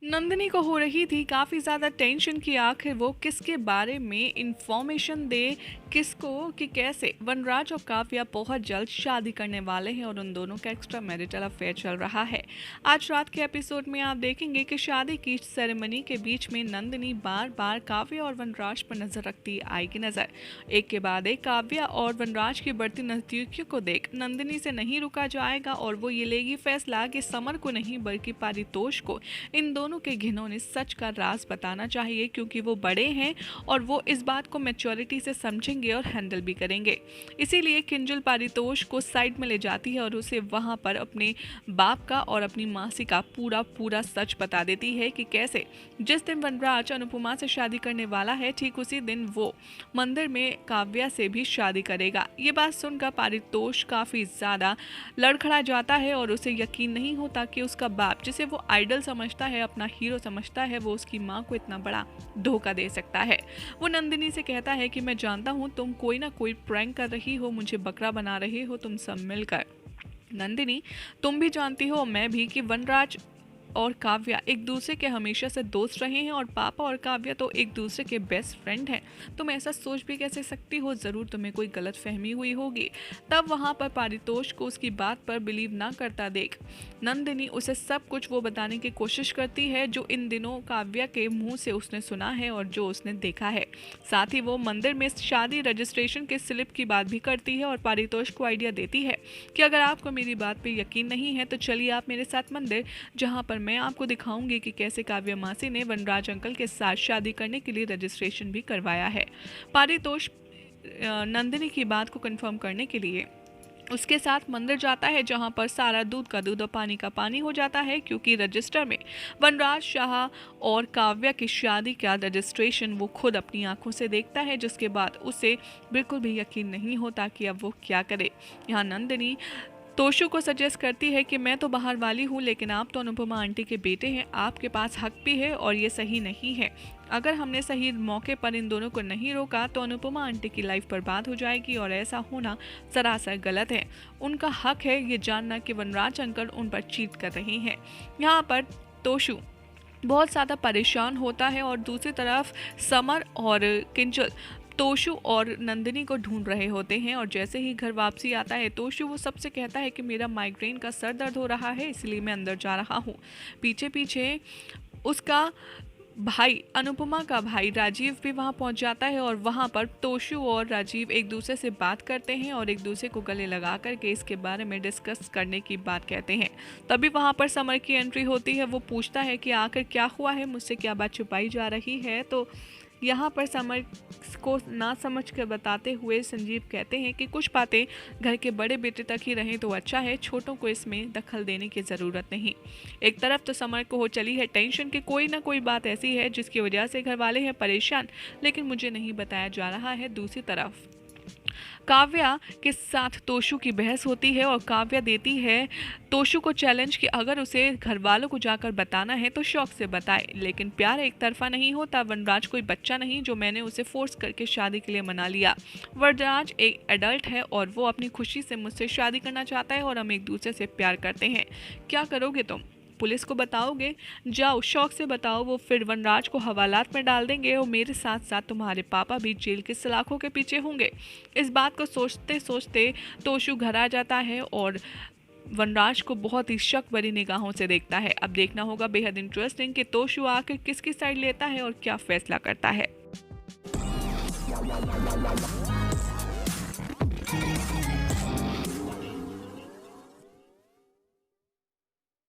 नंदिनी को हो रही थी काफ़ी ज़्यादा टेंशन कि आखिर वो किसके बारे में इंफॉर्मेशन दे, किसको, कि कैसे वनराज और काव्या बहुत जल्द शादी करने वाले हैं और उन दोनों का एक्स्ट्रा मैरिटल अफेयर चल रहा है। आज रात के एपिसोड में आप देखेंगे कि शादी की सेरेमनी के बीच में नंदिनी बार बार काव्या और वनराज पर नजर रखती आएगी नजर। एक के बाद एक काव्या और वनराज की बढ़ती नजदीकियों को देख नंदिनी से नहीं रुका जाएगा और वो ये लेगी फैसला कि समर को नहीं बल्कि पारितोष को इन दोनों के घिनौने सच का राज बताना चाहिए, क्योंकि वो बड़े हैं और वो इस बात को मैच्योरिटी से समझेंगे और हैंडल भी करेंगे। इसीलिए किंजल पारितोष को साइड में ले जाती है और उसे वहां पर अपने बाप का और अपनी मासी का पूरा पूरा सच बता देती है कि कैसे जिस दिन वनराज अनुपमा से शादी करने वाला है ठीक उसी दिन वो मंदिर में काव्या से भी शादी करेगा। ये बात सुनकर पारितोष काफी ज्यादा लड़खड़ा जाता है और उसे यकीन नहीं होता कि उसका बाप, जिसे वो आइडल समझता है, अपना हीरो समझता है, वो उसकी माँ को इतना बड़ा धोखा दे सकता है। वो नंदिनी से कहता है कि मैं जानता हूँ तुम कोई ना कोई प्रैंक कर रही हो, मुझे बकरा बना रही हो तुम सब मिलकर। नंदिनी, तुम भी जानती हो मैं भी कि वनराज और काव्या एक दूसरे के हमेशा से दोस्त रहे हैं और पापा और काव्या तो एक दूसरे के बेस्ट फ्रेंड हैं। तुम ऐसा सोच भी कैसे सकती हो, ज़रूर तुम्हें कोई गलत फहमी हुई होगी। तब वहाँ पर पारितोष को उसकी बात पर बिलीव ना करता देख नंदिनी उसे सब कुछ वो बताने की कोशिश करती है जो इन दिनों काव्या के मुंह से उसने सुना है और जो उसने देखा है। साथ ही वो मंदिर में शादी रजिस्ट्रेशन के स्लिप की बात भी करती है और पारितोष को आइडिया देती है कि अगर आपको मेरी बात पर यकीन नहीं है तो चलिए आप मेरे साथ मंदिर, जहाँ पर मैं आपको दिखाऊंगी कि कैसे काव्या मासी ने वनराज अंकल के साथ शादी करने के लिए रजिस्ट्रेशन भी करवाया है। पारितोष नंदिनी की बात को कंफर्म करने के लिए उसके साथ मंदिर जाता है, जहां पर सारा दूध का दूध और पानी का पानी हो जाता है, क्योंकि रजिस्टर में वनराज शाह और काव्या की शादी का रजिस्ट्रेशन वो खुद अपनी आंखों से देखता है, जिसके बाद उसे बिल्कुल भी यकीन नहीं होता कि अब वो क्या करे। यहाँ नंदिनी तोशु को सजेस्ट करती है कि मैं तो बाहर वाली हूँ लेकिन आप तो अनुपमा आंटी के बेटे हैं, आपके पास हक भी है और ये सही नहीं है। अगर हमने सही मौके पर इन दोनों को नहीं रोका तो अनुपमा आंटी की लाइफ बर्बाद हो जाएगी और ऐसा होना सरासर गलत है। उनका हक है ये जानना कि वनराज अंकल उन पर चीट कर रहे हैं। यहाँ पर तोशु बहुत ज़्यादा परेशान होता है और दूसरी तरफ समर और किंजल तोशु और नंदिनी को ढूंढ रहे होते हैं और जैसे ही घर वापसी आता है तोशु वो सबसे कहता है कि मेरा माइग्रेन का सर दर्द हो रहा है इसलिए मैं अंदर जा रहा हूँ। पीछे पीछे उसका भाई, अनुपमा का भाई राजीव भी वहां पहुंच जाता है और वहां पर तोशु और राजीव एक दूसरे से बात करते हैं और एक दूसरे को गले लगा करके इसके बारे में डिस्कस करने की बात कहते हैं। तभी वहां पर समर की एंट्री होती है। वो पूछता है कि आखिर क्या हुआ है, मुझसे क्या बात छुपाई जा रही है। तो यहाँ पर समर को ना समझ कर बताते हुए संजीव कहते हैं कि कुछ बातें घर के बड़े बेटे तक ही रहें तो अच्छा है, छोटों को इसमें दखल देने की ज़रूरत नहीं। एक तरफ तो समर को हो चली है टेंशन कि कोई ना कोई बात ऐसी है जिसकी वजह से घर वाले हैं परेशान, लेकिन मुझे नहीं बताया जा रहा है। दूसरी तरफ काव्या के साथ तोशु की बहस होती है और काव्या देती है तोशु को चैलेंज कि अगर उसे घर वालों को जाकर बताना है तो शौक से बताए, लेकिन प्यार एक तरफा नहीं होता। वनराज कोई बच्चा नहीं जो मैंने उसे फोर्स करके शादी के लिए मना लिया। वनराज एक एडल्ट है और वो अपनी खुशी से मुझसे शादी करना चाहता है और हम एक दूसरे से प्यार करते हैं। क्या करोगे तुम? पुलिस को बताओगे? जाओ, शौक से बताओ, वो फिर वनराज को हवालात में डाल देंगे और मेरे साथ साथ तुम्हारे पापा भी जेल के सलाखों के पीछे होंगे। इस बात को सोचते सोचते तोशु घर आ जाता है और वनराज को बहुत ही शक भरी निगाहों से देखता है। अब देखना होगा बेहद इंटरेस्टिंग कि तोशु आकर किसकी साइड लेता है और क्या फैसला करता है।